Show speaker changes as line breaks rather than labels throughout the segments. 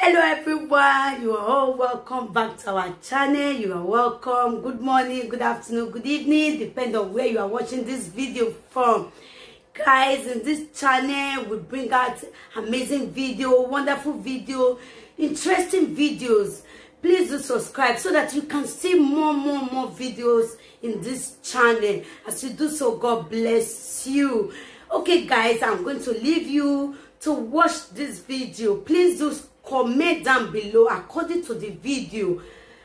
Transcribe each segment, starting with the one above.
Hello everyone, you are all welcome back to our channel. You are welcome. Good morning, good afternoon, good evening, depending on where you are watching this video from. Guys, in this channel we bring out amazing video, wonderful video, interesting videos. Please do subscribe so that you can see more videos in this channel. As you do so, God bless you. Okay guys, I'm going to leave you to watch this video. Please do comment down below according to the video.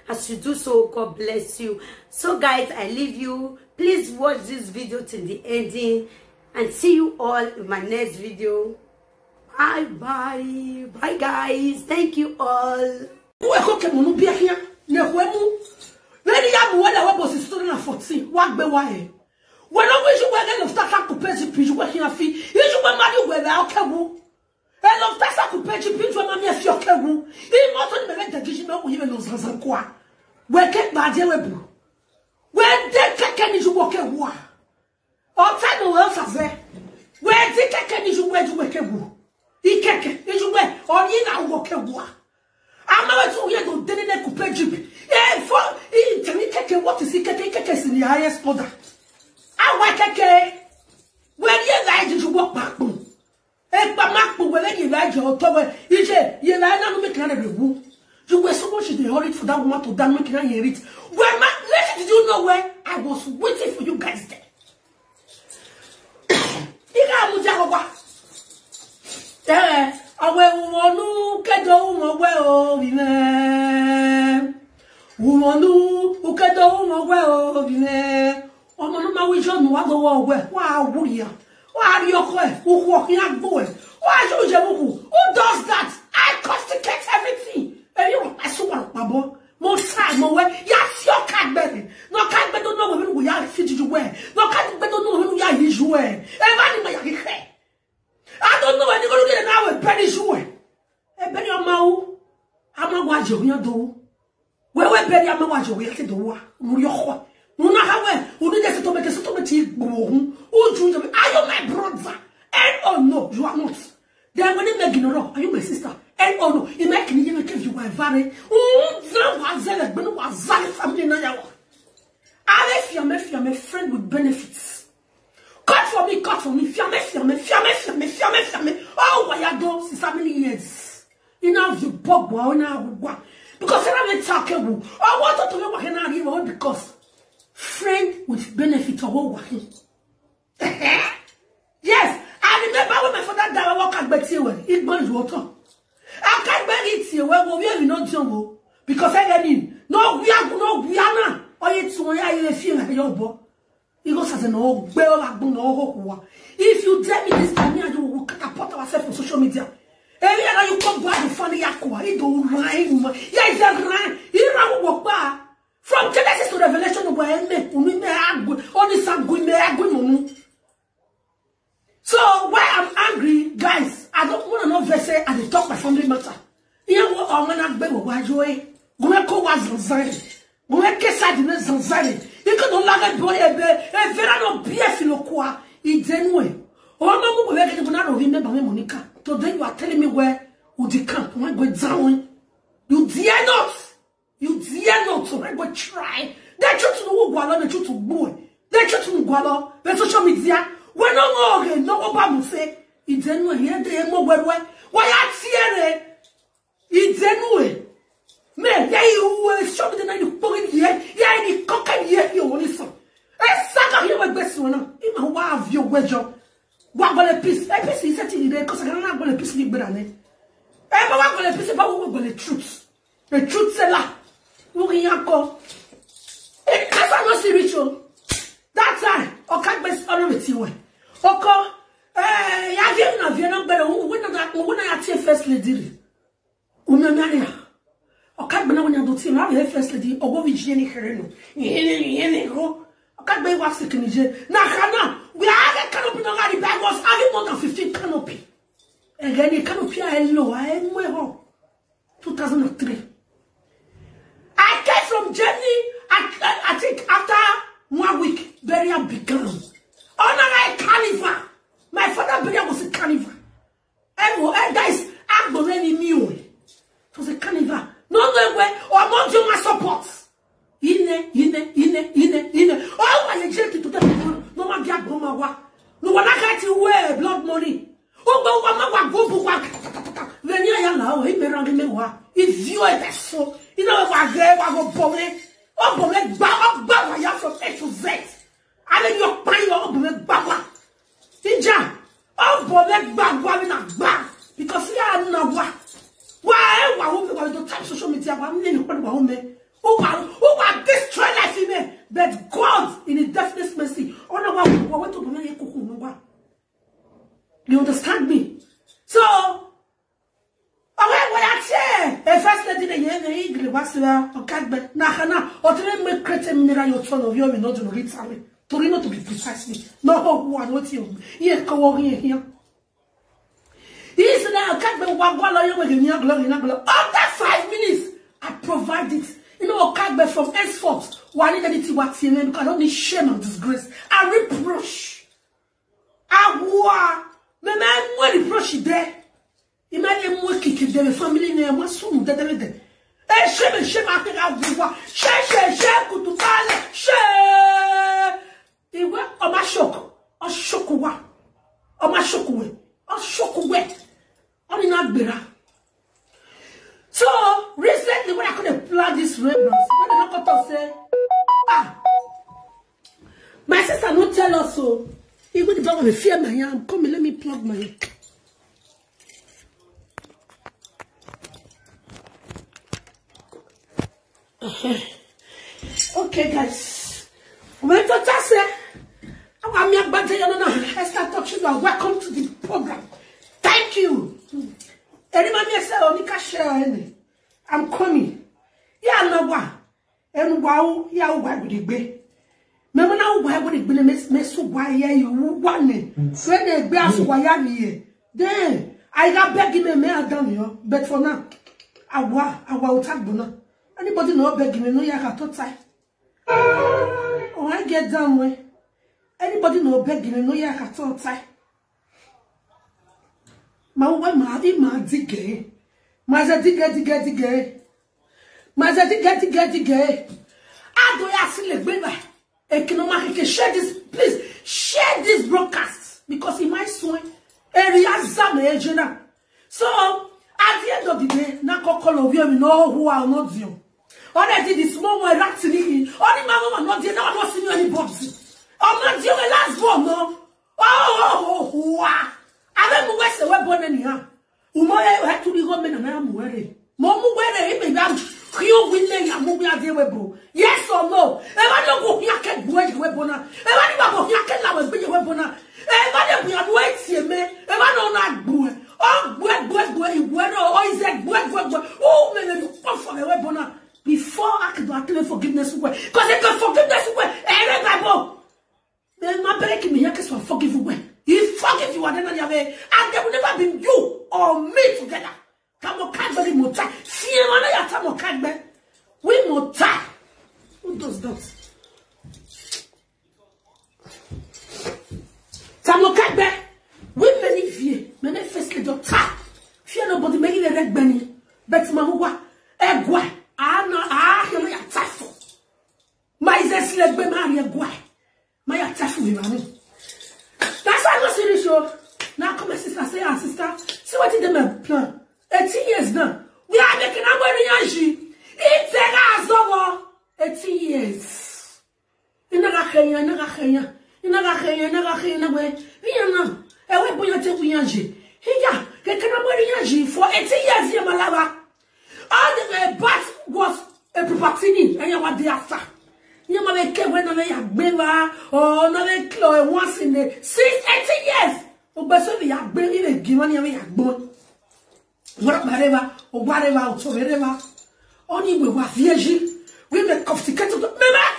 As you do so, God bless you. So guys, I leave you. Please watch this video till the ending and see you all in my next video. Bye guys, thank you all.
When I wish you were going to start to pay the pitch working a fee, you should marry where I can. And of that, I could pay the pitch when I'm a few cabu. He mustn't make the dish not even lose Zanqua. Where get my dear Webu? Where the can you walk a war? All time of else as there. Where the can you wear to work a woo? He can't, you wear, or you now walk a war. I'm not so yet to didn't could pay you. Yeah, for in what is he can take a case in the highest order. I want to when you like to walk back. And by Mark, when you like your tower, you say, you like not make another room. You were so much in the hurry for that woman to damn make an eat. Well, did you know where I was waiting for you guys there? I will want to get home well, woman who get home well, oh, no, we don't want to walk where. Wow, would you? Why are you who walking out boy? Why do you who does that? I complicate everything. And you are so one, more time, more way. Yes, your cat baby. No cat better know who we are fitted to wear. No cat better know who we are his wear. I don't know when you're going to get an hour penny shoe. And Benny Mau, I'm not watching you do. Where Benny, I'm not watching you to do. Are you my brother? And oh no, you are not. Then when you make it, are you my sister? And oh no, you make me give you my very. My friend with benefits. Cut for me, fiame. Oh, why I don't see so many years. You know, you bug now. Because I don't talk about. I want to know what I can because friend with benefit of all working. Yes, I remember when my father died, I walk at Betty. It burns water. I can't bear it here. Well, we are not jungle because I mean, no, we are not. Or it's why I feel like your boy. He goes as an old bell like no. If you tell me this time, you will catapult ourselves on social media. And you come back and find the aqua. It don't rhyme. Yeah, it's a rhyme. You don't walk back. From Genesis to Revelation, so why I'm angry, guys, I don't want to know verse and they talk my family matter. You know what I'm gonna be with Joy? Gumeko was Zanzari. Gumeke side in Zanzari. You could no longer boy a very no BF it's anyway. Oh, no, we're going to remember Monica. Today you are telling me where would you come? When go down? You dare not. You dare not to go try. They try to know Guala, they try to boy. They try to Guala, the social media. When no more, no one say, it's anyway, here they are more where. Why are here? It's anyway. Man, yeah, you show me the night you put it here. Yeah, you cock and here, you only son. And Saka, you my best one. In my wife, your wedge. What got a piece? A piece is setting there because I cannot go a piece of better. And I want a piece about the truth. The truth seller. As I not spiritual. That's time. Okay, best honor with you. Okay. You not better. When I say first lady. Umemaria. Okay, but now when you do team, I have first lady. Or what we Jenny Hereno. Go. Okay, but what's the Canadian? Now, we have a canopy. No, I was having more than 15 canopy. Again, a canopy I know. I am well. 2003. I came from Germany, I think after 1 week, burial began. Honorary carnival. My father burial was a carnival. And guys, I'm already new. là oh il me rang me wa il vieux est so il no wa gre wa go bomé o bomé ba ya from A to Z ale yo pan yo o bomé ba wa tinja o bomé ba wa na ba because ya na wa wo me wa to type social media wa me no kwa wa me who are destroy life in me but God in his definite mercy ona wa wa to bomé ye kuku no wa. You understand me? So, first lady the yen igre was okagbe na hana or to make create mineral your turn of your not to read something. To be precisely. No one what you here go here. He is now okagbe wagwala you with your glory. After 5 minutes, I provide it. You know okagbe from henceforth. One identity what you because I don't need shame and disgrace. I reproach. Mais même moi reproche there. Imagine moi qui de la famille ne moi sous de de. Eh chez ma père voir. Chez que tu parles. Chez. Et ouais, on m'a choqué. On choque quoi? On m'a choqué. On choque ouais. On est not bera. So, recently when I could plug this reference, when I not say my sister not tell us so. Even if I want to fear my hand, come and let me plug my hand. Okay, guys. When to say, Esther talk to you. Welcome to the program. Thank you. Anybody say, Onika share I'm coming. Yeah, no one. And wow, yeah, why would it be? Remember now why would it be me so why you want it? So they be as why me. Then I got begging me down here, but for now, I will tag bona. Anybody know begging me no ya got to tie. Oh, I get down way. Anybody know begging me no ya got to tie. Ma wa ma digge. Ma za digge. Ma za digge. I do ya see le gbe. Share this, please share this broadcast because it might swing area zam. So at the end of the day, now call of you know who are not you. Already this small one actually only mama not there, now I'm not seeing anybody. I'm not the last one, no. Wow. I don't what's the weapon anyhow. Umoya had to be woman and I'm wearing. Momu wearing him. Yes or no? Ever go here can wait weapona. Ever go here can love with weapona. Ever we are waiting me. Ever no not boy. Oh, boy, is that boy. Oh, man, for the weapona. Before I could do forgiveness away. Because they can forgiveness away. Everybody. Then my breaking me here for forgive away. He forgive you, and then there will never be you or me together. Tamo Cadbury Mota. Fiamana ya Tamo Cadbury. We Mota. Who does that? Tamo Cadbury. We many fear. Many first little ta. Fear nobody making a red bunny. But Mahua. Egwa. Hano ya tafo. My zest leg be man ya gwa. My atafu we mami. That's why I'm not serious show. Now come my sister say our sister. See what did them plan. 18 years now. We are making a money. It's a over 18 years. In a Kenya. We are now. I went to Yaji. Here, get a for 18 years in Malava. All the birth was a property, and you were the after. You may care when I have been or another claw once in the 18 years. Oh, but so we have been in a given you have born. Whatever, or whatever, only we were vierge, we make complicated,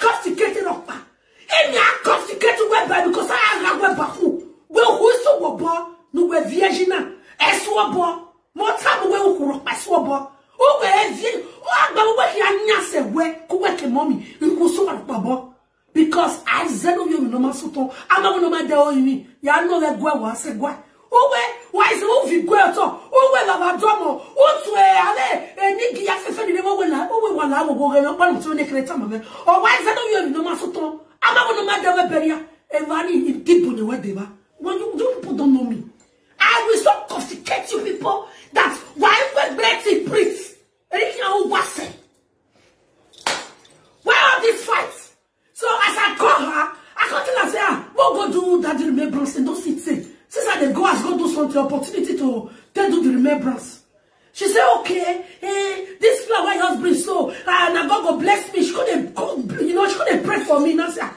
complicated up. And you are complicated whereby because I have a web who will who born, no were virgin, as swabber, more time away who rock my swabber. Oh, where is it? Oh, but he answered where, who work a mommy, who was so much bubble. Because I said, oh, you know, my soto, I'm not going to do me. You know that go was a guy. Oh, why is the movie go to? Oh, well, I'm a drummer. Oh, to a Nicky, I said, oh, well, I will go one to make a time. Oh, why is that, oh, you know, my soto? I'm not going to make a barrier. And money deep on the way they were. When you people don't know me, I will so complicate you people that why the opportunity to do the remembrance. She said, okay, this flower just bring so, and God go bless me. She couldn't, you know, she couldn't pray for me. And I said,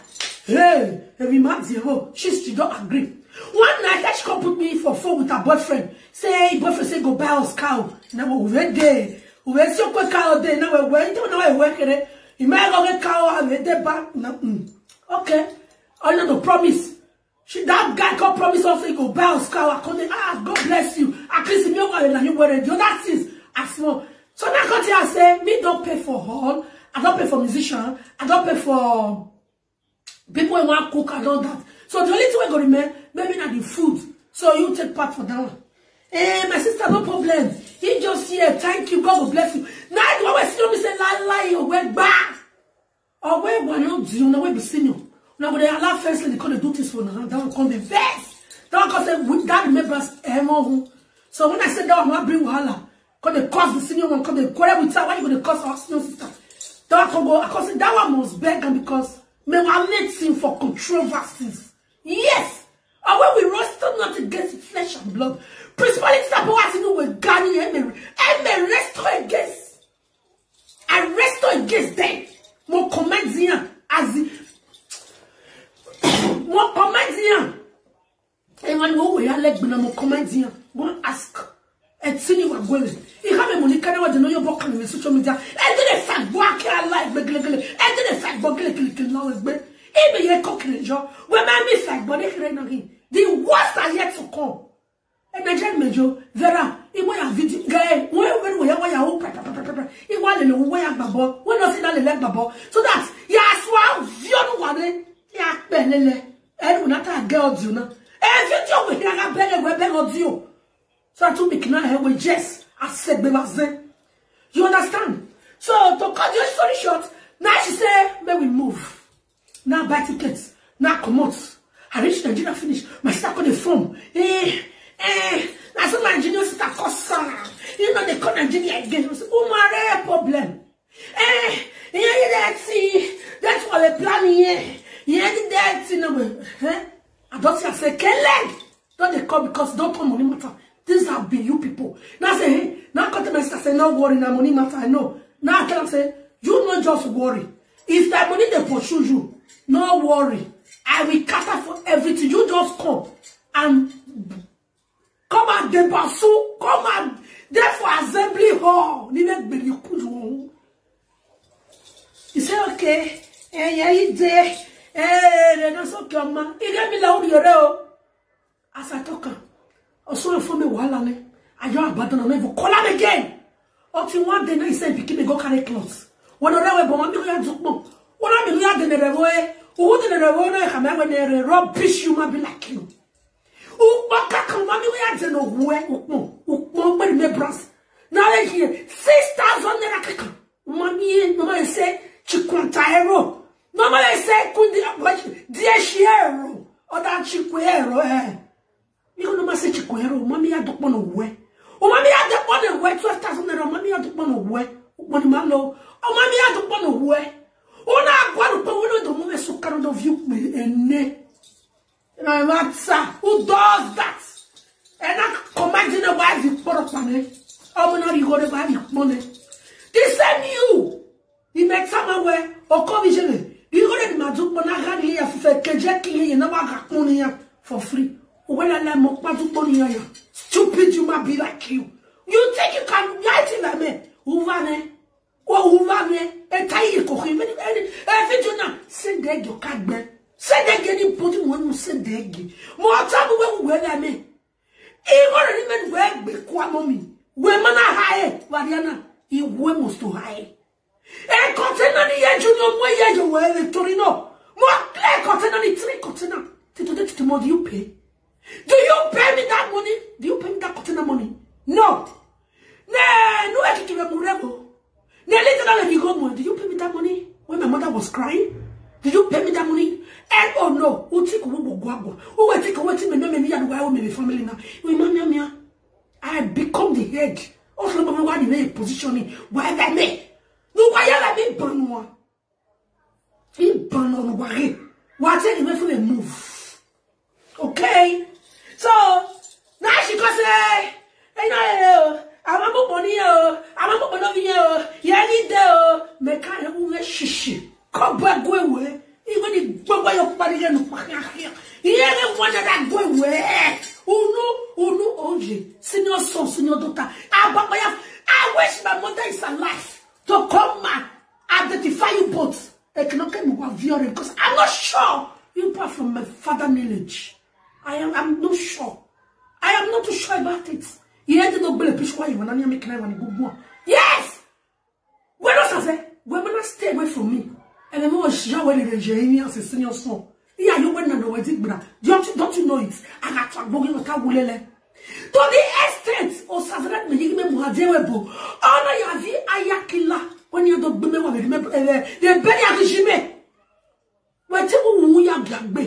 hey, every man zero. She don't agree. One night, she come put me for phone with her boyfriend. Say, boyfriend say, go buy us cow. Now we went there. We went to a cow there. Now we went. Now we work there. You might go get cow and they back. Okay. I know the promise. That guy can promise also he go buy us cow. I call God bless you. At least me and you were the other things as well. So now I say, me don't pay for hall. I don't pay for musician. I don't pay for people who want to cook and all that. So the only thing we go remain, maybe not the food. So you take part for that one. My sister, no problem. He just here, thank you, God will bless you. Now you always see me say, lie, or where back. Or where we not do, now we be senior. Now when they allow first, they call the do this for now. That will come the best. That will cause with that remembrance. So when I said that, I'm not bring wahala. Because they cause the senior one, because they quarrel with her. Why you going to cause our senior sister? That will go. Because that one must beg them because me will make him for controversies. Yes. And when we wrestle not against flesh and blood, principalities that what to do with Ghani and wrestle against. I wrestle against them. More comments here as more comments here. And when we are like more comments here, go ask. And see you are going. You have a money can I know your book on the social media. And then the fact work your life, and then the fact book now is bad. Even your cooking job, when I miss like body the worst are yet to come. And the gentleman, Joe, Vera, it was a video guy, when we are all it wasn't a way of babo, when I see that leg babo. So that, yes, well, you one, yeah, Benele, and when I girls, you know, and you joke with a better of you. So I told me, can I have with Jess? I said, you understand? So, to cut your story short, now she said, may we move. Now buy tickets. Now come out. I reached Nigeria, finish. My sister called the phone. I said, my Nigerian sister called Sarah. You know, they call Nigeria again. I said, oh, my problem. That's what they plan here. That's I don't say, I say, Kelly. Don't they come because don't come money matter. These have been you people. Now I say, hey, now come to my sister, say, no worry, now money matter. I know. Now I tell them, say, you not just worry. If that money they pursue you, no worry. I will cater for everything. You just come and the basu, come and there for assembly hall. He said, okay, yeah, he did. That's okay, man. He gave me loud as I talk. I saw for me while I don't abandon and never call him again. Until one day, he said, begin go carry clothes. When I went, but I'm not when I'm in the revoy, who did the revoy come out when they rubbish you might be like you. Who back come on me, I don't know who my brass. Now I hear 6,000 naira. Mommy, no man say, Chiquantaero. No man say, Kundi, dear Shiero, or that Chiquero, You know, say Chiquero, mommy, I don't want to wear. Oh, mommy, I don't want to wear 12,000 naira. Mommy, I don't want to wear. What man know? Oh, mommy, I don't want to wear. Oh, now I want to move so kind of you and who does that? And I command in a wife you put up money. Oh, no, you got to buy money. They send you. You make some way or commission. You got to imagine when I had here for Kajaki and I money for free. When I let money, stupid, you might be like you. You think you can write in that man? Who van it? Who van it? And tie you cooking. If you know, send there your cat man. Send there getting put in one who send there. More time when I mean. Even where big quammy. Women are high, Variana. You women to high. And container the edge of your way, you wear Torino. More clear container the 3 container. To more do you pay? Do you pay me that money? Do you pay me that container money? No. No, I can give a murebo. No, later than you go more. Did you pay me that money when my mother was crying? Did you pay me that money? And oh no, who take away Guago? Who will take away me? No, me and why me family now? I become the head. Also, my one in a position. Why I may? No, why I may burn one. He burn on why? Why take him from a move? Okay, so Now she go say, hey, no, I'm a money, I'm a money, yeah, need there, me kind of shishi. Come back, go away. Even if you go your body and yeah, one that go away. Unu, Oji, senior son, senior daughter. I wish my mother is alive to come and identify you both. I cannot come with violence because I'm not sure you part from my father lineage. I'm not sure. I am not too sure about it. You had to know better why you want to make a good one. Yes! When I say, women stay away from me. And I know Jawa and Jeremy as a senior son. Yeah, you went on the wedding, brother. Don't you know it? I got to go in the Kabulele. To the extent of Sazarat Megime Muhadewebo. Honor Yavi Ayakila. When you don't remember the Benya regime. When you are Gagbe.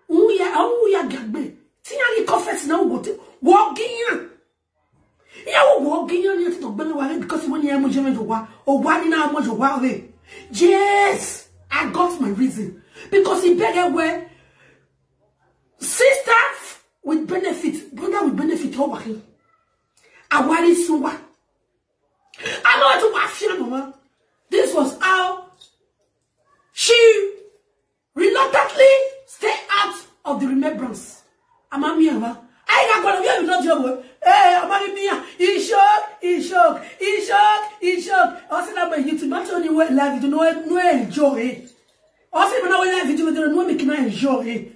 Uya Gagbe. Tiani confess now what walking. You walking on to Benawale because when you are Mujame or one in our Mojo. Yes, I got my reason. Because he better where sister with benefit, brother with benefit over him. I worry so what? I know to my mama. This was how she reluctantly stayed out of the remembrance. I'm a mia. I got one of you not job. Hey, I'm a mia. He shocked. I said, I'm a YouTube. I'm telling you what life, you know, no enjoy. Also, when I was live, you don't know me can enjoy.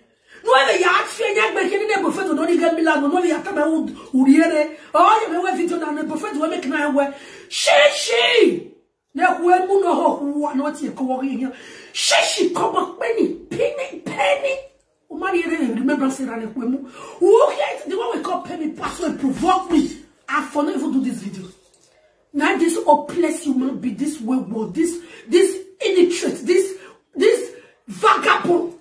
No other yard, fear, young man, can never prefer to don't get me like no other yard, who hear oh, you have video and prefer to make my way. She. Now, when you know who are not here, here. She come up penny. Remember, who hates the one we call penny pastor and provoke me. I for never do this video. Now, this oppressed human be this wayward, this illiterate, this vagabond.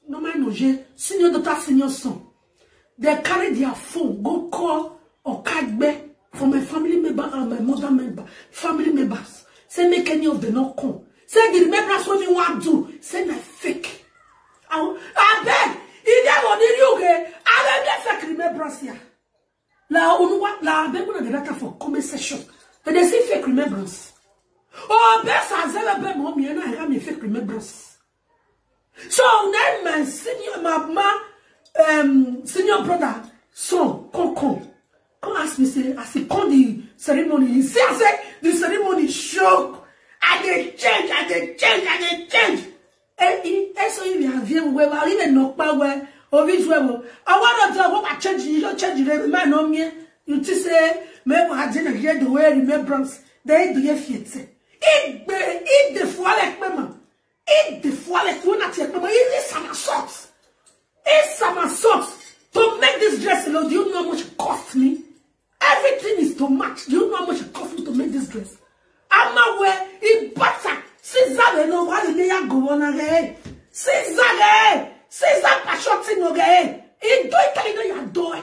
No man no je, senior daughter, senior son. They carry their phone, go call or Kagbe from my family member and my mother member, family members. Say make any of them not come. Say the remembrance what you want to do. Say my fake. I beg. If you want to do I beg fake remembrance here. La beg one of the data for comment section. But they say fake remembrance. Oh, best has ever been mommy and I have a fake remembrance. So then my senior brother, son, come ask me, say, as he called the ceremony, he say, the ceremony shock. I get change. And so you have here where even no power or which way. I want to talk about change, you don't change the man on me. You just say, maybe I didn't hear the word remembrance. They do your feet. Eat the foilek, mama. Eat the foilek, one at your mama. Eat some assault. Eat some assault. To make this dress, do you know how much it cost me? Everything is too much. Do you know how much it cost me to make this dress? I'm aware it butter. Caesar, no, why did they go on again? Caesar, Pachotin, okay? It do it, do.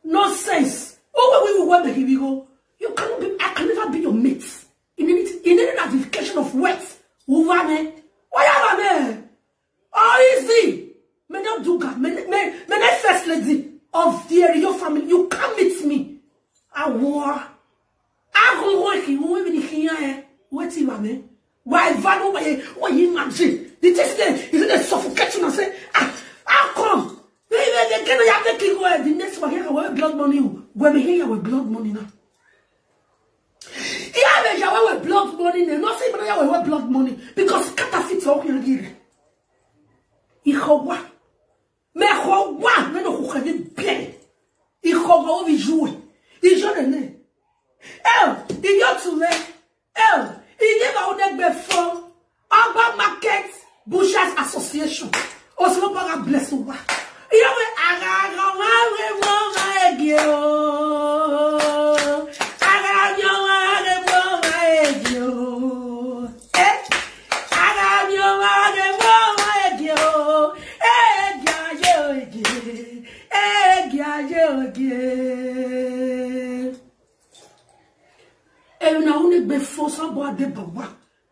No sense. Oh, we will work, here we go. You cannot be, I can never be your mate. In any ratification of words. Why are they? Oh, easy. May not do that. May first lady of the area family. You can't meet me. I war. I go working. Who even here? What you want me? Why value? Why you imagine? The test is it suffocation? I say, how come? They can have the king where the next one here with blood money. When we hear with blood money now. Yeah, they are with blood money. They not say, but they are with blood money because catafits are here again. Ihowa, mais Ihowa, mais non, vous avez bien. Ihowa, vous jouez. Il joue le nez. Il y a tout le il y a un before Abba Market Bushers Association. Also, pas un blessé. Il y a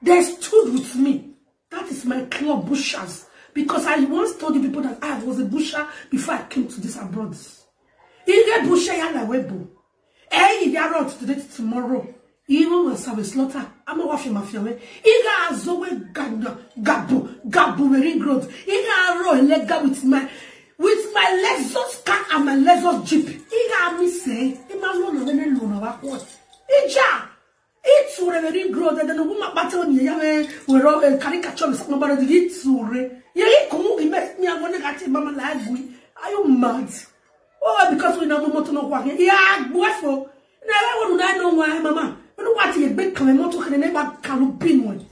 they stood with me. That is my club, Bushers. Because I once told the people that I was a busher before I came to this abroad. If Ine bushe ya na webu. Eh, ya rot today tomorrow. Even when some slaughter, I'm a waffle mafia. Iga azowe gabu very growth. Iga ro lega with my Lexus car and my Lexus Jeep. Iga me say, Imano no vene luna wa. Ija. It's very growth and then the woman battle on yame were a caricature of somebody did sure. Ye come met me. I want to get mama like we. Are you mad? Oh, because we know motor no work. Yeah, boyfriend. Now I want to know why, mama. You know what? You big come motor can never can be one.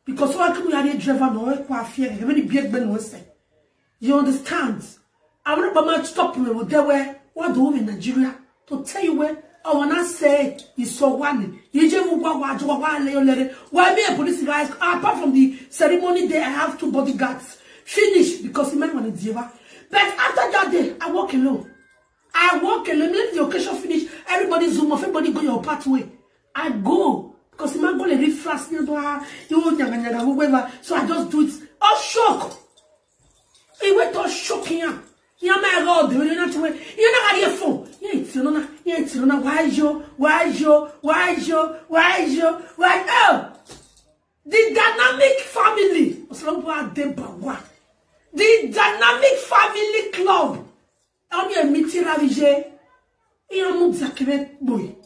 Because so I come here driver no kwa fear. You really big ben was say. You understand? I want to mama stop me with there where what do we in Nigeria to tell you where. I wanna say is so one. You just why me a police guys apart from the ceremony day I have 2 bodyguards. Finish because the man wanted diva. But after that day, I walk alone. Let the occasion finish. Everybody zoom off, everybody go your pathway. I go because the man go to reflux, whoever. So I just do it. Oh shock. It went all shocking. You know my God, you're not your phone. Why? Oh, the dynamic family. The dynamic family club. On your meeting, Ravije. You know, Muzakebe boy.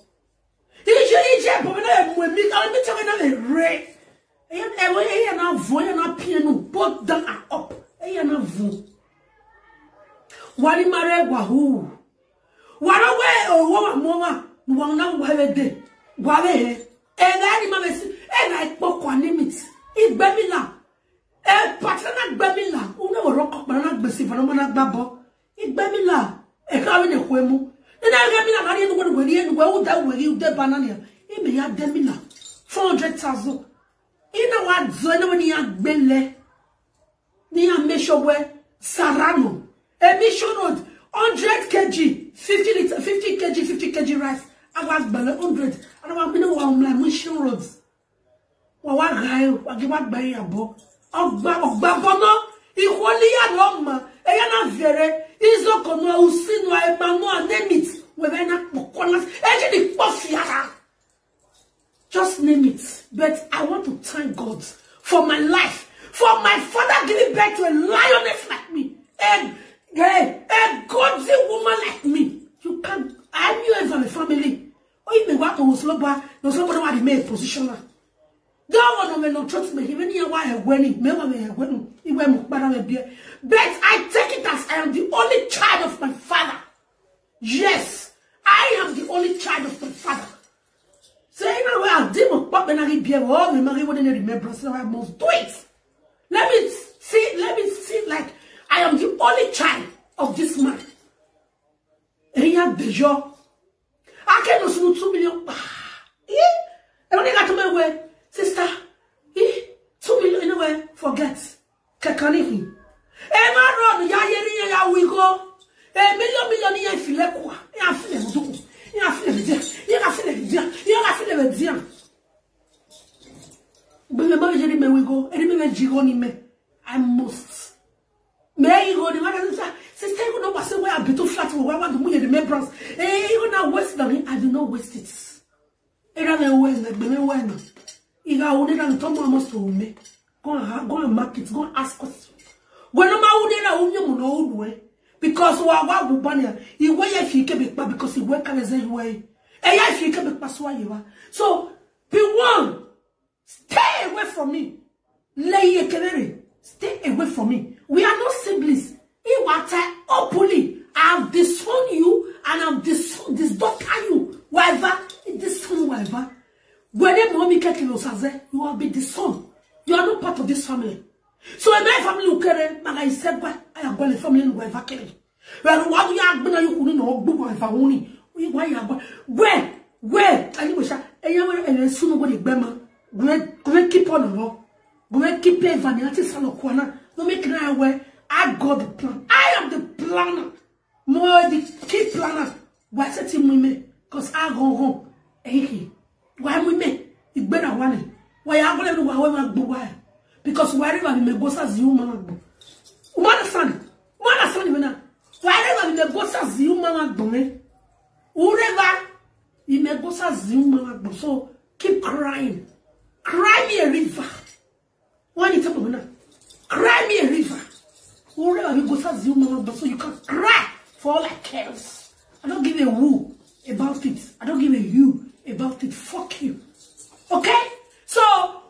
Ije, but when we meet, ray. And now, voyant up piano, both down and up. And a Wari mare wahu. Warawe o mama wana wede. Wawe ena ni mamesi ena ipo kwa limit. Igbemila. Patrona gbemila. Une wo roko na gbesi fana mo na gbabo. Igbemila. Ka we ne kwemu. Ina gbemila mari enu wo weri enu wo da weri u de banana. Ime ya demila. 400,000. Ina wa zo ina ni ya gbele. Ni ya meshowe sarano. Emission road, 100 kg, 50 kg rice. I was below 100. And I was like mission roads. Wa guy, wa give back by a bo. Ogbabono, equally a loma. Eyana vere, izo kono usino e mano name it. Wevena mokonas, actually pofiara. Just name it. But I want to thank God for my life, for my father giving birth to a lioness like me. And a godly woman like me. You can't. I knew from a family. Oh, you may walk on Sloba, no somebody want to make a position. Don't want to not trust me. Even here, why I went, but I take it as I am the only child of my father. Yes, I am the only child of my father. So, anyway, I didn't pop and I be all the money wouldn't remember, so I must do it. Let me see, like. I am the only child of this man. Rien de jour. I can't lose 2 million. And when I got to my way, sister, 2 million anyway, forget. Kekanihi. Emma run, ya we go. A million ya filekwa. Ya file. I must. May you go the man sister, you know, say where I be too flat for why want to move the remembrance. You know, waste money. I do not waste it. Era the way like the way now. You got only than Tom almost to me. Go and market, go and ask questions. When I'm out there, no way. Because what would banner? You way if you can back because you work as a way. And if you can pass why you are. So be one. Stay away from me. Lay a canary. Stay away from me. We are not siblings. In what I openly have disowned you and I've disdaughter you. Whatever, disown whatever. When the mommy you will be disowned. You are not part of this family. So in my family, you carry, I said, I am going to family whatever carry. Well, what do you have been? You couldn't know book if I only. Why you have where? I wish I soon go to Bema. Go keep on. Go keep playing vanilla salokwana. No make it away. I got the plan. I am the planner. More the key planner. Why set him with me? Because I go home. Hey, why with me? It's better one. Why I go to why? Because wherever we may go as human. Mother son, wherever il me go sa zi mama donné. Whoever il me go sa zi mama don. So keep crying. Cry me a river. When you talk about that, cry me a river. Whoever you go sa zi mama don, so you can cry for all I cares. I don't give a woo about it. I don't give a you about it. Fuck you. Okay? So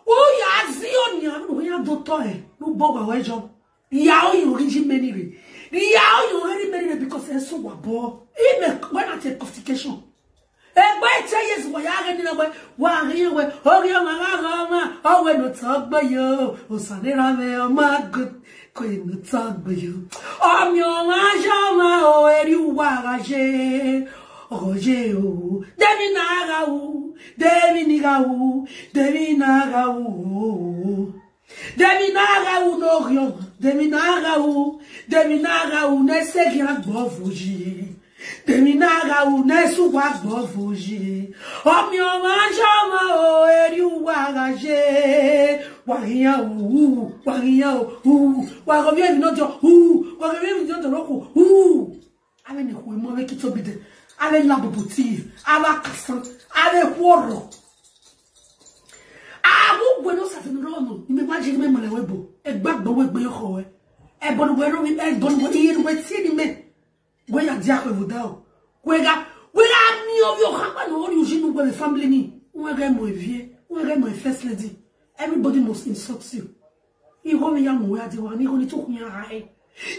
who ya zi on ya no ya do toy no boba we job. Ya you origin many re. Ya you very many because it's so wabo. Even when I take complication. Boy tell yes we are getting away. Wa here we oh ya ma oh we no talk by you. O sanera me ma good. Ko no talk by you. Oh mi ma jama o eri wa je. Oje o. Devi naga u. Devi niga u. Devi naga u. Devi naga u no rio. Devi naga u ne se gira bovuji. Devi naga u ne su wa bovuji. O mi o manjama o eri wa je. Wagia u. Wa revient no jo u. Wa revient no jo u. Avec les couilles, moi avec qui t'obéis. Avec la bobotive, avec Cassan, avec Woro. Ah, vous, bueno, ça fait nous rendre. Il me va dire même le webo. Et back the web, yo, et bon, bueno, et bon, il me tient, mais. We are diak with down. We got me of your happen, or you should know the family. We are my vie, we are my first lady. Everybody must insult you. You go me young, where you are, you only took me a high.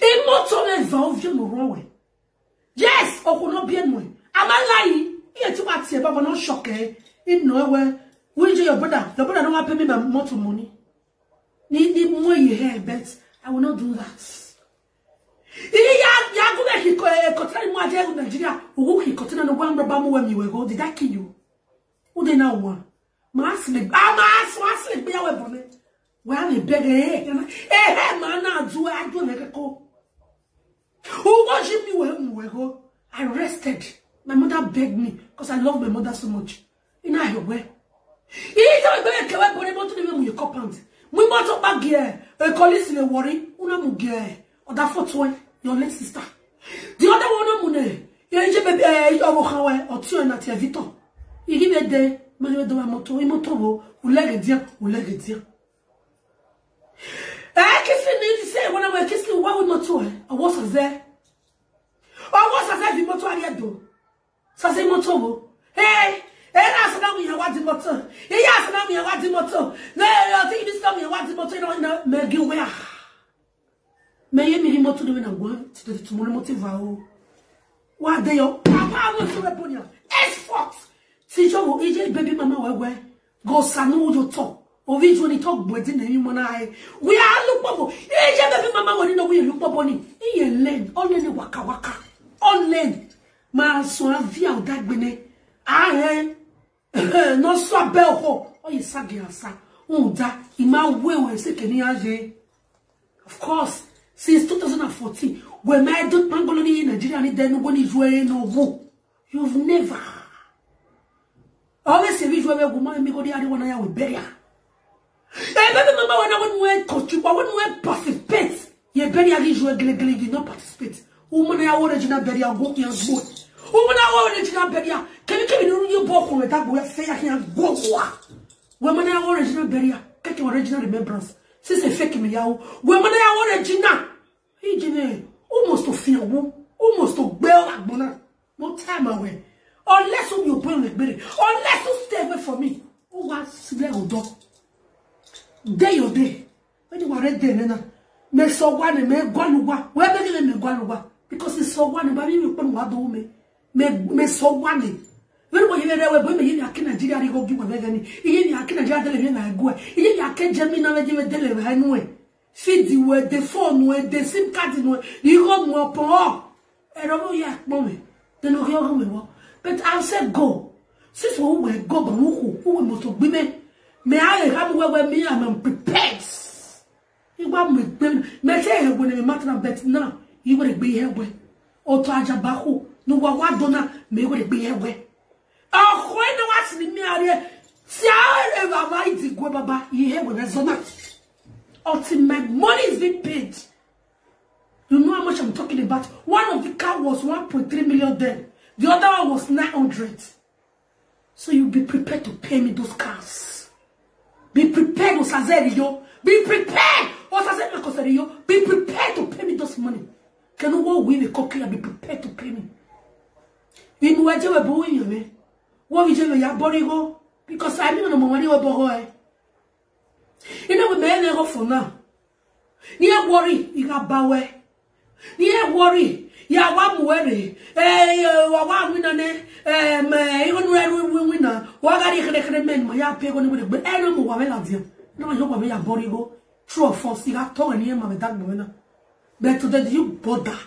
A motor and valve you no wrong. Yes, or could not be anyway. Am I lying? Here to ask you, but not shock, eh? In nowhere. Where's your brother? The brother don't pay me my motor money. Need more you hear, bet I will not do that. Nigeria, who continue no one Bamu when you were go, did I kill you? Who they now want? Massly, be our bonnet. Well, a better man, do I do like a call? Who worship me when we go? I rested. My mother begged me because I love my mother so much. In I way. It's a very clever, but I want to live with your copant. We want to back here. A colleague in a worry, una muge, or that for toy, your late sister. The other one, Mune, you baby, or two and at your Vito. You give a day, Manuel do a moto, Imotovo, who leg it dear, I kissing say when I was kissing one with motor, I was there. I was as if motor I do. Sase motovo. Hey, that's now we have what the motor. He asked now we have what the motor. No, I think this time we have what the motor. No, Maggie, where? May you be motor doing a word to the tomorrow motive? What they are? Papa was to report you. Export. See, Joe, AJ, baby, mama, where? Go, Sanu, your talk. Ovi when he talk boys in the human eye. We are look bubble. AJ, baby, mama, when you know we look bubble. He learn only waka waka. Only. Ma so via that bene. Ah, no so bell ho. Oh, you sagi asa. Da. Ima we say Kenya. Of course, since 2014, when my don't mangoloni in Nigeria, and then when you no go. You've never. Always say we woman, me go the other one I will bury. Eh, baby, mama, when I went coach, but when we participate, you bury a usual gilly, you not participate. Woman, I original bury a book young boat. Woman, I original bury. Can you give me your book with that boy fair here? Go. Woman, I original bury. Get your original remembrance. Since a fake me out. Woman, I original. He did almost to fear, almost to bail at Mona. No time away. Unless you burn like Berry. Unless you stay away from me. Oh, what's the dog? Day or day. When you are ready, then, me so one, me guanuwa. Where they me guanuwa? Because it's so one, but you put what do me so one. When you are when you are Nigeria, go give a vegan. You are Nigeria, go. You are Jamina, you deliver anyway. Feed the word, the phone, where the SIM card, you go more poor. I don't know yet, mommy. Then you hear me. But I'll say go. Since we will go, but who must be me? May I have where me I'm prepared. You want me, may say when a matter of bet now, you will be here way. Or Taja Bahu, no what donna may will be here way. Oh, when the what's in me area, see I ever mighty go baba, you hear with a zona. Ultimate money is being paid. You know how much I'm talking about? One of the car was 1.3 million then. The other one was 900. So you be prepared to pay me those cars. Be prepared, Osazerio. Be prepared, Osazerio. Be prepared to pay me those money. Can you walk with a cocky and be prepared to pay me? You know what you're doing, me? What we do, your body go? Because I don't know money or boy. You know, we may never for now. Near worry, you got bow. Near worry, ya one worry. One winner, even winner. What are you going to men? My pay on with the animal. No, I hope I may body go. True or false, you got tongue and ear, my dad winner. But today, do you bother?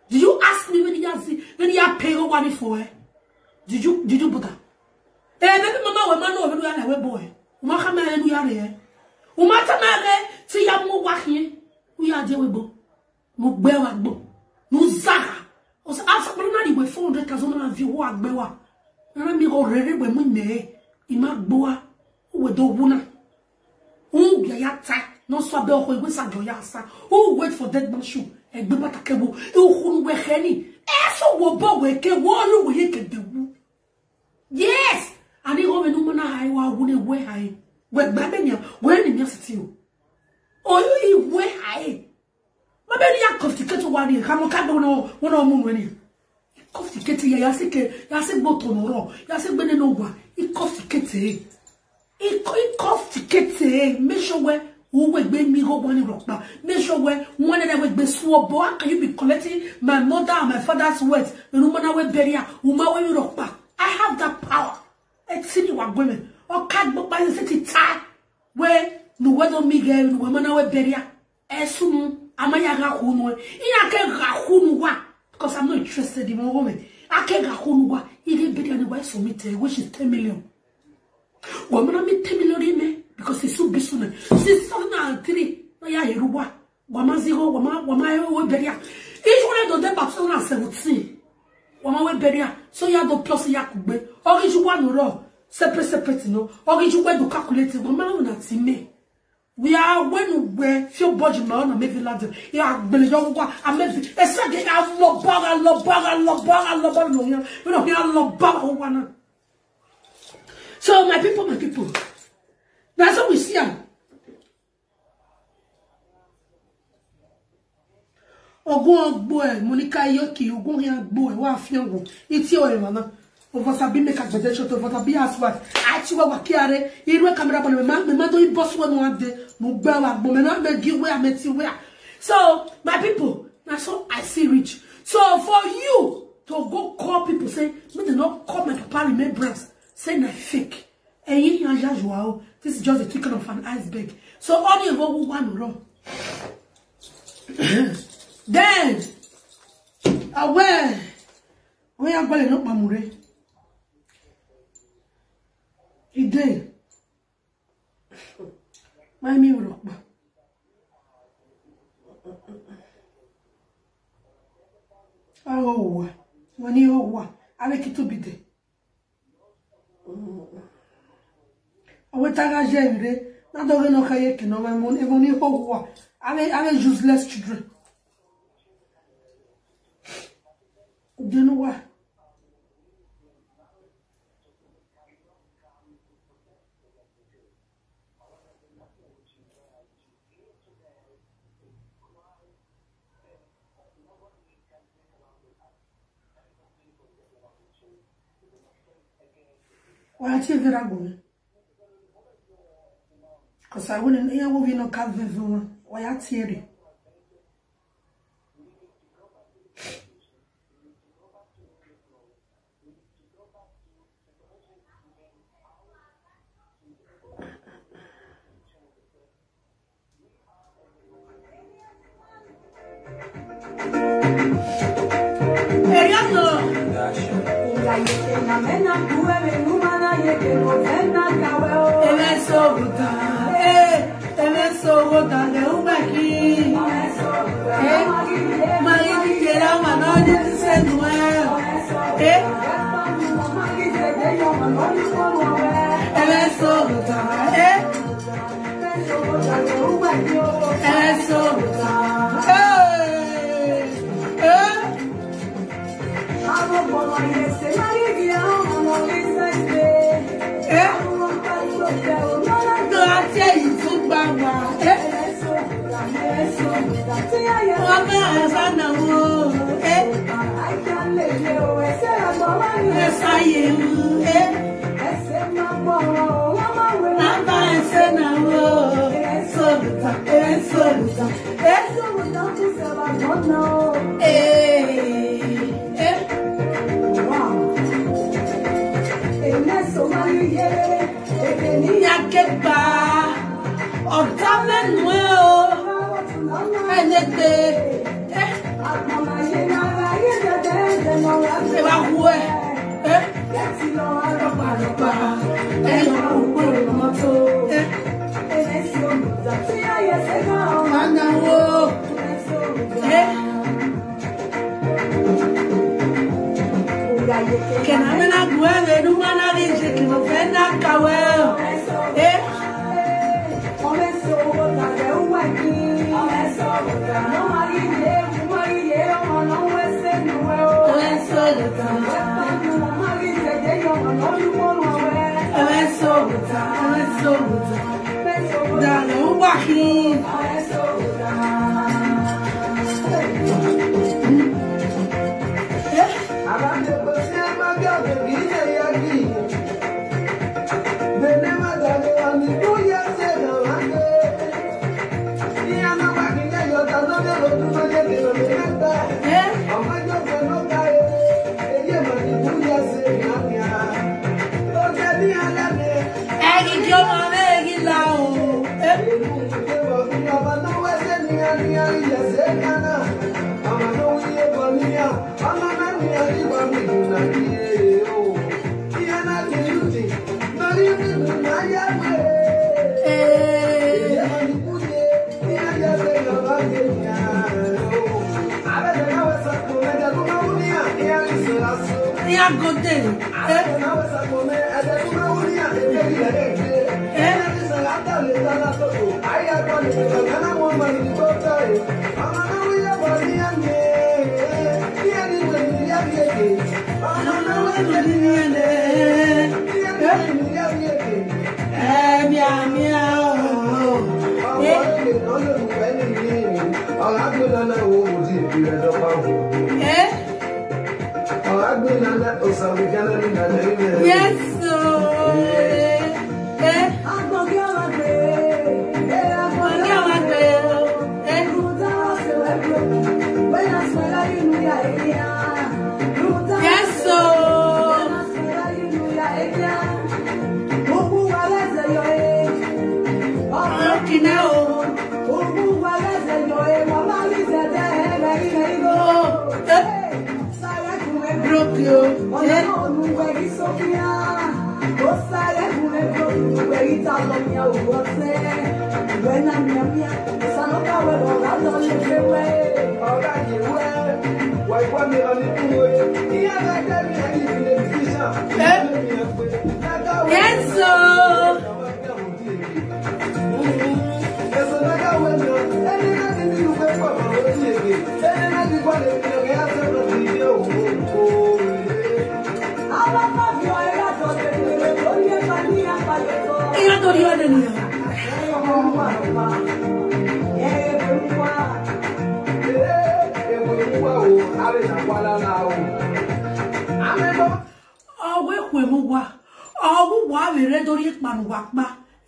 Did you ask me when you have paid money for it? Did you bother? Eh, baby, mama, when man over the other boy. Umaka man, we are here. Umata man, see ya more walking. We are there with bo. No bewa bo. No zaga. Was after money with 400,000 of you walk bewa. And I'm already when we may. Imak boa. Who do wuna. Who ya tak. No swabel who was a joyasa. Who wait for dead man shoe. And Baba Takebo. Who were henny. Eso wo bo weke. Who we can do. Yes. And the woman who I wouldn't wear high. Where Babenia, where in your city? Oh, you wear high. My baby, I confiscate one year. Come on, can't know one or more when you confiscate. Yasik Botonoro, Yasik Benova. He confiscate. He confiscate. Make sure where who will make me go one rock now. Make sure where one and I will be swore. Boy, can you be collecting my mother and my father's words? The woman will bury her. Woman will rock back. I have that power. It's silly what women. Or can't book by the city tie where no weather Miguel, no woman will bury her. Esum, Amaya Rahuno. I can't Rahunua because I'm not interested in a woman. I can't Rahunua. He get better than the West Summit, which is 10 million. Woman, I mean 10 million because it's so big sooner. 603. Naya Yeruba. Wama 0, Wama will bury her. Each one of them about 17. Wama will bury her. So you have the plus Yakube. Or you want to roll. Separate, no. Or you want to calculate it. Wama not see me. We are when we feel body man and maybe lad. Yeah, but young one. I maybe a second. I love bar. You know, here love bar one. So my people. That's what we see. Ogun boy, Monica Yoki, Ogun here boy, what fiango. It's your man. Ovasabi make a presentation to Ovasabi as what. Actually, what Kiare, he will come up on the man, the man do boss one day, Mubella, Bomena, make you where I met you where. So, my people, that's all I see rich. So, for you to go call people, say, me do not call my papa remembrance, say, na fake. And you this is just the twinkle of an iceberg. So, all you go one wrong. Then, aware, we are going up Mamure. He did. My mirror. Oh, when you are, I like it to be there. I will tell you, not the no kayak, no, my money, only for I useless children. Do you know what? Why are you very good? Because I wouldn't hear what we know can't do. Why are you? àti èyí tó gbà wá. Wọ́n bá ẹ̀sán náà wò. Ẹ̀sán yìí wò. Wọ́n bá ẹ̀sán náà wò. Sọ̀rọ̀ta. Yakeba ọ̀tá mẹ́nu ẹ̀ o ẹ̀lẹ́gbẹ̀ ṣe wá wú ẹ̀ lọ́pàá ẹ̀yọ̀ púpọ̀ mọ́tò anáwó kenamena guere numana rinse kinofena kawel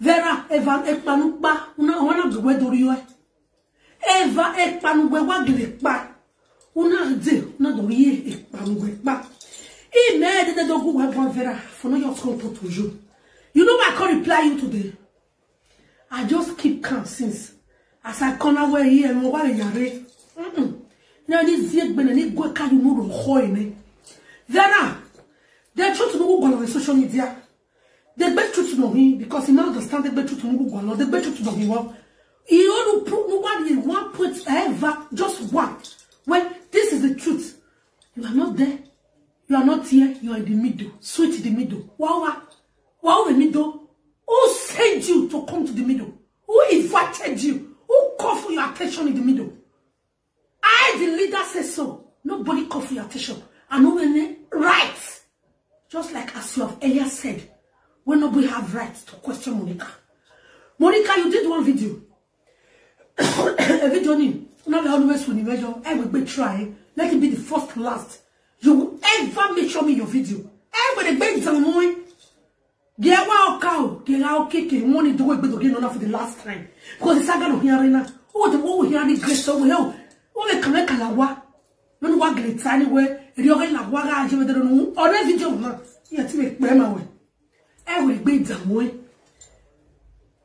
Vera Eva Ekpanukpa una gwe doriyo Eva Ekpanugwe wagilekpa una de una doriye Ekpanugwe pa I made the dogu wa Vera for no your school toujours. You know I can't reply you today. I just keep calm since as I come away here and what yare. Now this yet been any go can you know hoine. Vera they try to know on social media. They bet you to know him because he now understand they bet you to know Google. They bet you to know him. He only put nobody in one point ever, just one. When this is the truth, you are not there, you are not here, you are in the middle, sweet in the middle. Wow, the middle. Who sent you to come to the middle? Who invited you? Who called for your attention in the middle? I, the leader, say so. Nobody called for your attention. And no one right. Just like as you have earlier said. when nobody have rights to question Monica. Monica, you did one video. A video ni. Now the always when you measure, I will be trying. Let it be the first to last. You will ever make sure me your video. Everybody beg some more. Get wow cow. Get out kicking. Money do it, but again for the last time. Because it's not going to hear enough. Oh, the one here the grace over here. Oh, the come kalawa. No one get it anywhere. You are like waga. You don't know. Or that video na. You have to make my way. Everybody beg some more.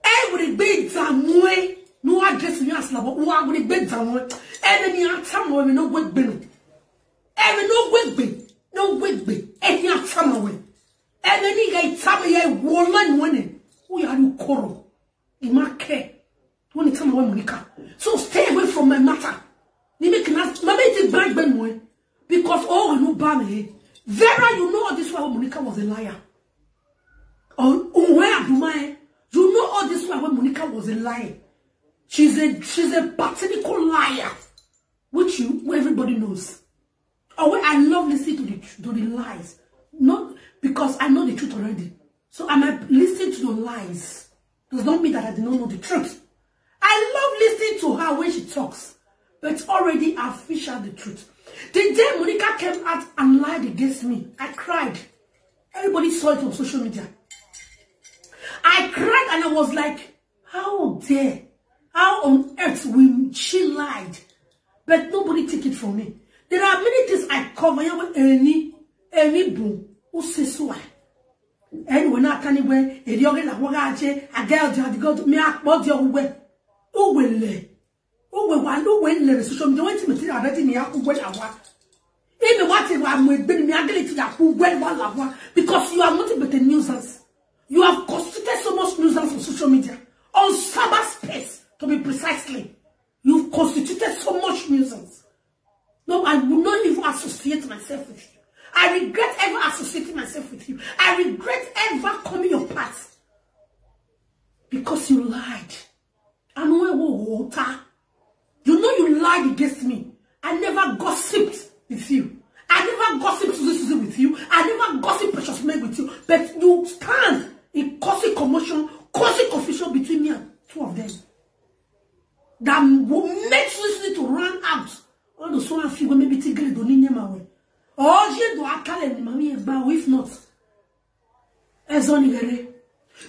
Everybody beg some more. No address me as labo. Who are going to beg some more? Enemy at some more. No work benefit. Every no work be. No work be. Any at some more. And then he got some ye woman winning. Who are you quarrel? You might care. When it's time Monica. So stay away from my matter. You make us maybe it's bad Ben because all you know ban me. Vera, you know all this while Monica was a liar. Where do my you know all this while Monica was a liar. She's a pathetical liar. Which everybody knows. Oh, I love listening to the lies. Not because I know the truth already. So I might listen to the lies. Does not mean that I do not know the truth. I love listening to her when she talks. But already I've fished out the truth. The day Monica came out and lied against me, I cried. Everybody saw it on social media. I cried and I was like, how dare? How on earth will she lied? But nobody take it from me. There are many things I cover any boom. Who says so? And when I can't wear a young and a girl to go to me, what your way. Oh, well, when there is some joint material already in the apple when I want. Even what I'm with me ability that who well one love one because you are nothing but a nuisance. You have constituted so much nuisance on social media, on cyberspace to be precisely. You've constituted so much nuisance. No, I will not even associate myself with you. I regret ever associating myself with you. I regret ever coming your path. Because you lied. I know water. You know you lied against me. I never gossiped with you. I never gossiped Susie with you. I never gossiped Precious Meg with you. But you stand in causing commotion, causing confusion between me and two of them. That will make Susie to run out. All the so few women maybe take don't need my way. Oh, je dois caler mommy about if not.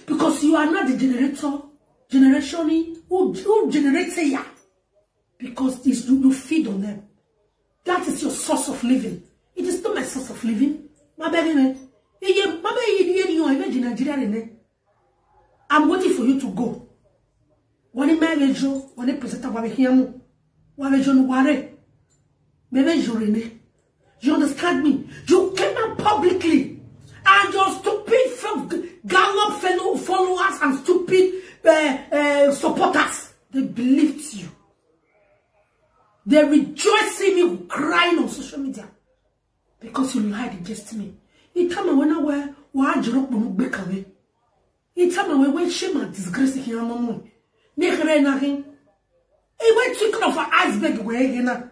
Because you are not the generation who generates ya. Because you feed on them. That is your source of living. It is not my source of living. I'm waiting for you to go. When you marriage, when you present you understand me? You came out publicly and your stupid gallop followers and stupid supporters, they believed you. They rejoiced in you crying on social media because you lied against me. It time when I wear why drop no back away. It time when shame and disgrace here no more. Make rain nothing. It went chicken of an iceberg way again.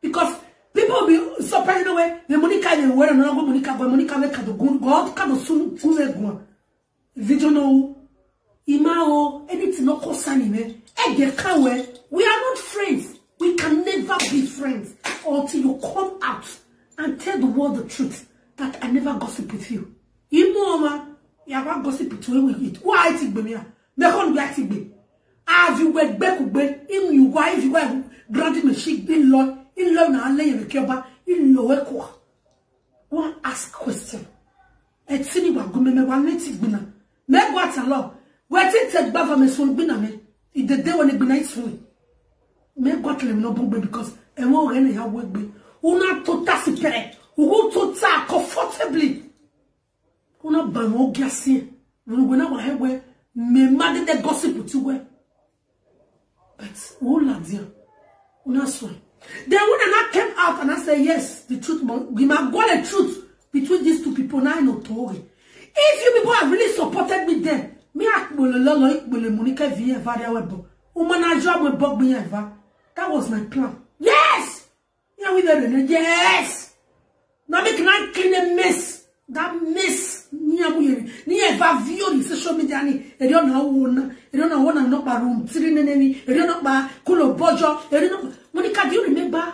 Because people be surprised away. The Monica they wear another Monica, but Monica make the good God can soon go. Video no imao anything no concern me. We are not friends. We can never be friends until you come out and tell the world the truth that I never gossip with you. You know, you have gossip with it. Why I think me? Me can't be active. As you went back, in you wife, you were granting me sheep in law na lay the keba in lower qua. One ask question. Et sini wa go me one native bina. Me what a law. Where it said government soon bina me. It the day when it be nice for me. Me got them no book because and more any have work be. Una tota sipere. Who tota comfortably. Una bango gassy. When I have where me mad the gossip with you where. But who lads here? Una swear. Then when I came out and I said yes, the truth, we might go the truth between these two people. Now I know Tori. If you people have really supported me then, me Monica via variable. That was my plan. Yes! Yeah, we did it. Yes! Now we cannot clean a mess. That mess. ni eva view ni social media ni e don't know one no ba room 3 neneni e don't know ba kulo bojo e don't know. Monica, do you remember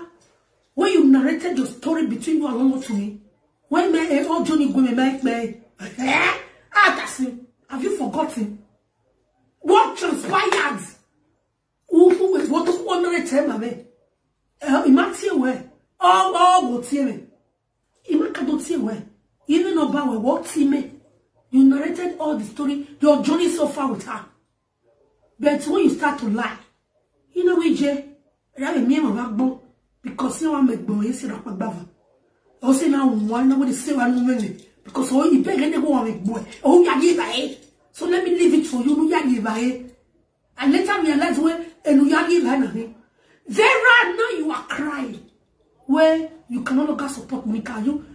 when you narrated your story between you and Lolo to me? When me all Johnny go me have you forgotten what transpired? What narrated me? Imagine where all go see me. Imagine don't see where. Even about what see me. You narrated all the story, your journey so far with her. But when you start to lie, you know what, Jay? I have a name of backbone because you want to make boy say that bava. I say now one nobody say one woman because all you beg and go on make boy. Oh, ya give her. So let me leave it for you. No, ya give her. And later realize where and you give her nothing. Vera, now you are crying where you can no longer support Monica. You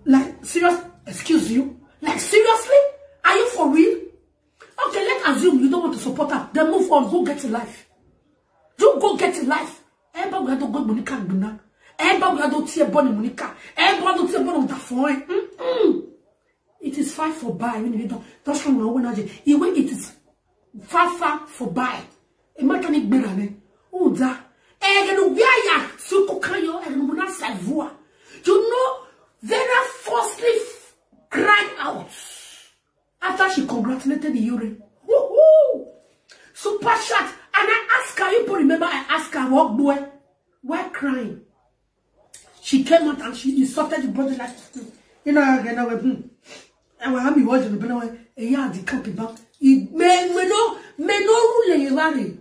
like serious? Excuse you? Like seriously? Are you for real? Okay, let's assume you don't want to support her. Then move on. Go get a life. You go get a life. Everybody have to go Monica Guna. Everybody have to tear Bonnie Monica. Everybody have to tear Bonnie Dafoe. It is far for buy. That's from my own agent. It is far for buy. A mechanic berane. Oh, that. You know, Vera falsely cried out after she congratulated the urine. Woohoo! Super chat. And I asked her, you remember I asked her, what boy? Why crying? She came out and she insulted the brother like, you know, I went, I was happy watching the brother, and yeah, the country back. Me no rule you worry.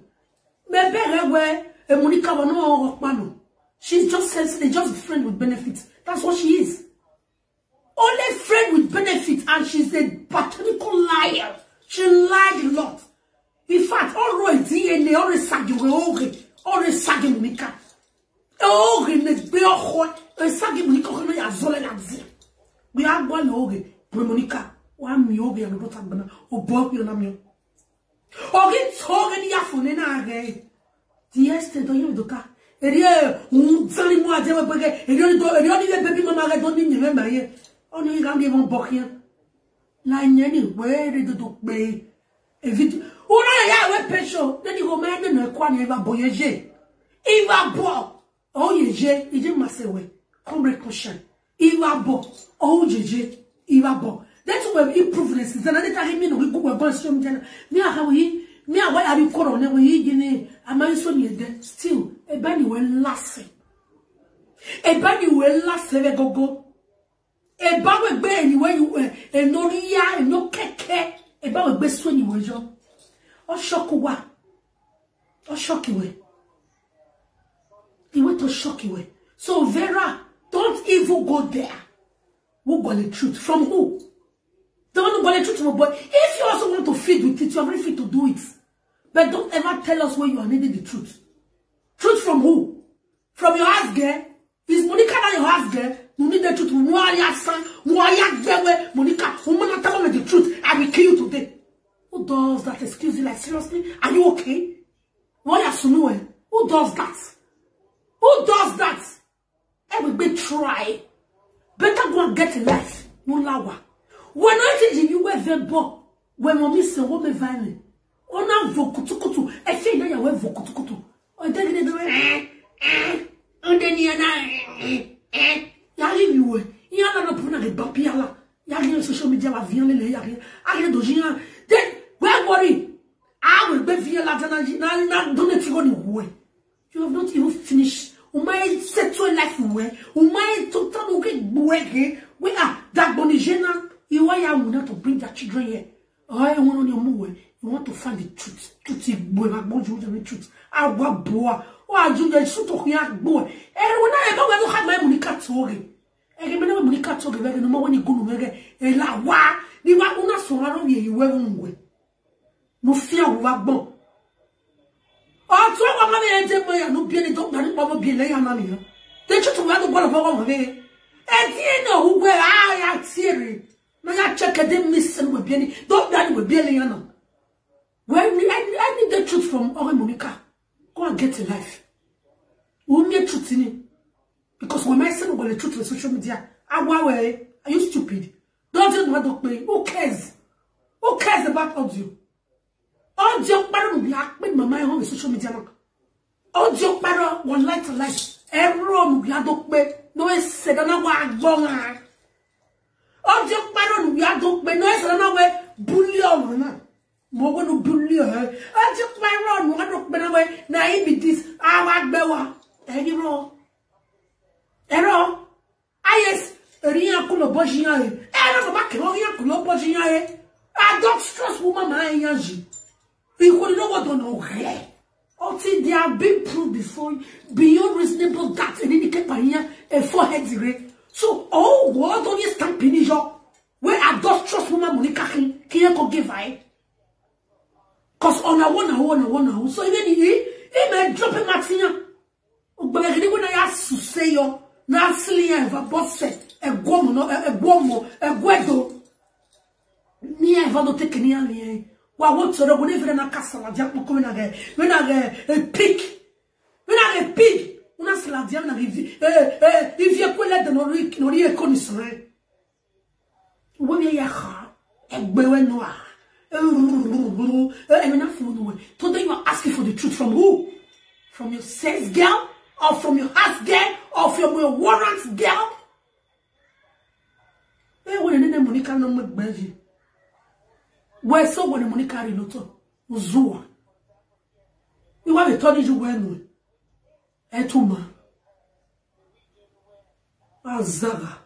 Me better where Monica will no work. She's just sensitive, just friend with benefits. That's what she is. Only friend with benefits, and she's a pathological liar. She lied a lot. In fact, all right, DNA always sagging, always sagging Monica. Oh, ne be hot, sagging Monica, no ya zole na zi. We have one oge, Monica, one mioge and not abana, or Bob you na mio. Oge toge ni afone na age. Dieste do you doka. Erie, zali mo aje we bege, erie baby mama don't need remember here. On you can give on bokia. La nyeni, where did the dog be? A video. Oh, yeah, we pension. Then you go man and a quan eva boyager. Eva bo. Oh, ye, you must say, way. Comprehension. Eva bo. Oh, ye, Eva bo. That's where improvements is another time we go about some general. Me, how he, me, why are you calling? Never ye, am I so near there? Still, a bunny will last. A bunny will last, go. A bunny be anywhere you were, and no ya, and no keke. A bunny best when you were John. Or shock you or shock you. He went to shock you. So Vera, don't even go there. Who got the truth? From who? Don't got the truth from a boy. If you also want to feed with it, you are very free to do it. But don't ever tell us where you are needing the truth. Truth from who? From your ass girl? Is Monica not your ass girl? You need the truth. Monica, woman, tell me the truth. I will kill you today. Who does that? Excuse me, like seriously? Are you okay? Why are you who does that? Who does that? Everybody try. Better go and get a life. No lawa. When I tell you were very poor, when mommy said what me violent. On a vokutukutu. I say that you were vokutukutu. Or then they do and then you are Yari you were. You are not putting a bapiala. Yari social media la viande le yari. I do Gina. Then where worry? I will be via Latana. Not don't let you go away. You have not even finished. Umay set your life away. Umay total okay boy. We are that bonigena. You are not to bring that children here. I want on your move. You want to find the truth. Truth boy, my boy, the truth. I want boy. Oh, I do the shoot of young boy. And when I ever have my Monica Tori. I remember Monica Tori, no more when you go to Mega. And la wa, the one who not so around here, you were on. No fear of a bomb. Oh, so I'm not going to no be any doctor, no be a lay on me. They should have the ball of our way. And you know where I am serious. I check a them missing with Benny. Don't that with Billy. When I need the truth from Monica. Go and get a life. Who need truth in it? Because when I say the truth on social media, are you stupid? Don't you know me? Who cares? Who cares about audio? Audio para no black with my mind on social media. Audio para one light to light. Error no biado me. No es sedana wa bonga. Audio para no biado me. No es sedana we bullion na. Mo go no bullion. Audio para no biado me na we na be this. Awa bewa. Error. Yes. Rien que le bojia. Elle ne va pas rien que le bojia. I don't trust woman my energy. You will know what don't know. Until they have been proved before beyond reasonable doubt and indicate by here a forehead degree. So what don't you stand pinjo? Where I don't trust woman Monica can give I. Cause on a one. So even he may drop him at here. But when I ask to say yo, now silly ever boss a guomo, a guedo. Me ever not take any alien. What what's the one even a castle? I jump coming again. When I get a pig, una sladiana if you put let the Noria connoisseur. When you are a bewen noir. I'm enough for the way. Today you are asking for the truth from who? From your sex girl? Or from your house girl? Or from your warrant girl? When the name Monica no make Belgium. Where so when the Monica Rinoto? Uzua. You want to tell you when? Etuma. Azaga.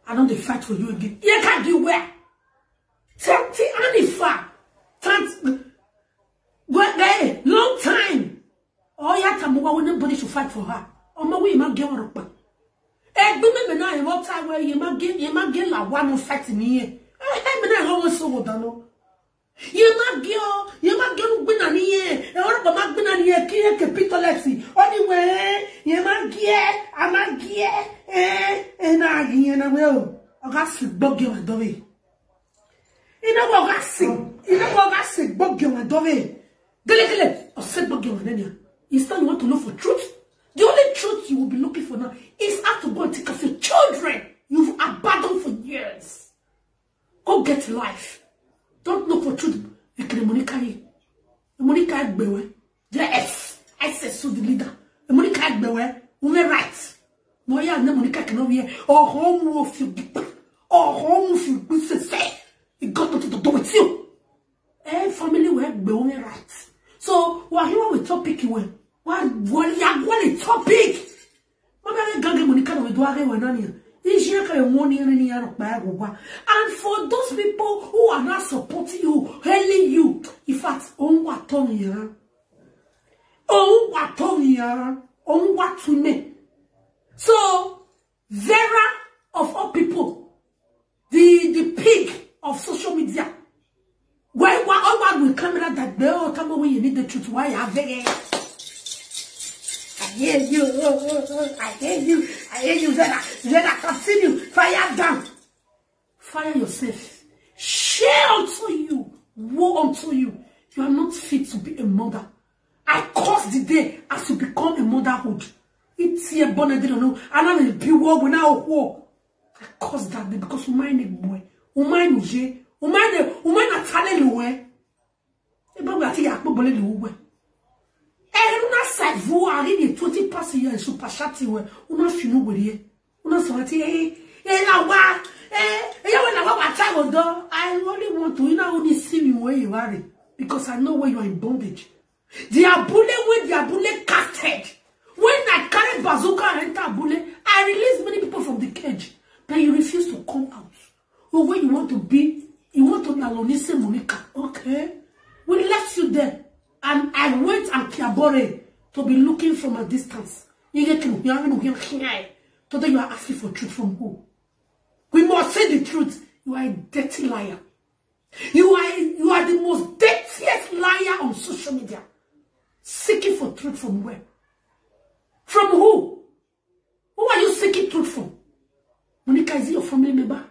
I don't fight for you again. You can't do where? Tanti Anifa. Well, long time. Oh, yeah, Tamuwa when nobody should fight for her. Oh, my way, my girl, Ropa. Eh, women now, in what time where you might get like one more fight in here. I always so good, no. You might get win here. And all of my win here, Kia Capitolexi. Anyway, you might get, I might get, and I will. I got sick, bug you and dove. You know what I sick, bug you and dove. Delicate, or said bug you and then. Instead, you want to look for truth. The only truth you will be looking for now is how to go and take off your children you've abandoned for years. Go get life. Don't look for truth. You can Monica. Monica Bewe. Yes. I said so the leader. Monica Bewe. Women rights. Moya and Monica cannot be or home of you. Or home of you. Say. It got nothing to do with you. Family work Bewe rights. So, we're here with topic you what a topic? Mama gange Monica with Dware Wanania. And for those people who are not supporting you, hailing you, in fact, on what to me. So, Vera of all people, the pig of social media. Why with camera that they all come away, you need the truth. Why are they? I hear you, Zena, continue. Fire down. Fire yourself. Share unto you. Woe unto you. You are not fit to be a mother. I curse the day as you become a motherhood. It's here, born I don't know. And I'm a be war when I war. I curse that day because umine a boy. Umine uje. Umine a talent away. Eba we ati yakbo bole le uwe. Una sa vous arrive 20 passes hier sur pas chati ouais una finu werie una sorti la wa ya when I wa ta odo I only want to only see me where you are because I know where you are in bondage. They are bullet when they are bullet casted. When I carry bazooka and enter bullet, I release many people from the cage, but you refuse to come out. Or when you want to be, you want to Nalonise Monica. Okay, we left you there. And I went and Kiabore to be looking from a distance. Today you are asking for truth from who? We must say the truth. You are a dirty liar. You are the most dirtiest liar on social media. Seeking for truth from where? From who? Who are you seeking truth from? Monica, is it your family member?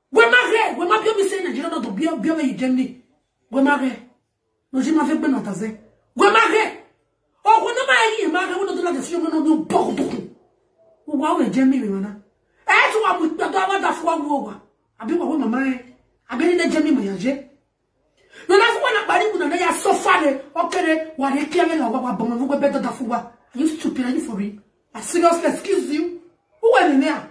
When my baby say Nigeria not to be a Germany. When my no, she m'avait bien entendu. When my oh, when my when not do like the film, no, Uwa we jemi me mana. Eh tu wa mu to wa da fo wo wa. Abi wa mama e. Abi ni na jemi mo yaje. No na fo na bari ku na ya sofa de okere wa de kia me la wa bomo wo be da fo wa. Are you stupid? Are you for real? I seriously excuse you. Who were in there?